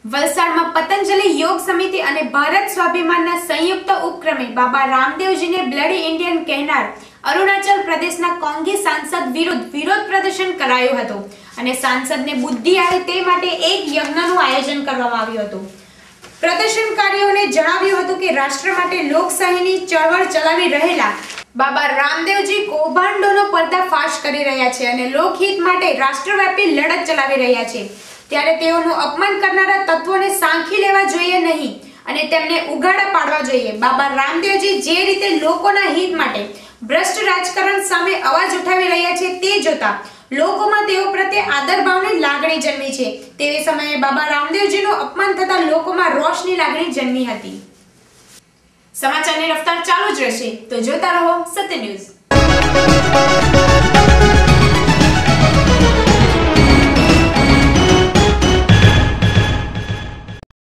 વલસાડમાં પતંજલિ યોગ સમિતિ અને ભારત સ્વાભિમાનના સંયુક્ત ઉપક્રમે બાબા રામદેવજીને બ્લડી ઇન્ડિયન કહેનાર અરુણાચલ પ્રદેશના કોંગી સાંસદ વિરુદ્ધ વિરોધ પ્રદર્શન કરાયું હતું અને સાંસદને બુદ્ધિ આવે તે માટે એક યજ્ઞનું આયોજન કરવામાં આવ્યું હતું। પ્રદર્શનકારીઓને જણાવ્યું હતું કે રાષ્ટ્ર માટે લોકશાહીની ચળવળ ચલાવી રહેલા બાબા રામદેવજી કૌભાંડોનો પર્દાફાશ કરી રહ્યા છે અને લોકહિત માટે રાષ્ટ્રવ્યાપી લડત ચલાવી રહ્યા છે, ત્યારે તેઓનું અપમાન કરનારા તત્વોને સાંખી લેવા જોઈએ નહીં અને તેમને ઉઘાડા પાડવા જોઈએ। બાબા રામદેવજી જે રીતે લોકોના હિત માટે ભ્રષ્ટ રાજકારણ સામે અવાજ ઉઠાવી રહ્યા છે તે જોતા લોકોમાં તેઓ પ્રત્યે આદરભાવની લાગણી જન્મી છે। તેવી સમયે બાબા રામદેવજીનું અપમાન થતા લોકોમાં રોષની લાગણી જન્મી હતી। સમાચારની રફતાર ચાલુ જ રહેશે, તો જોતા રહો સત્ય ન્યૂઝ।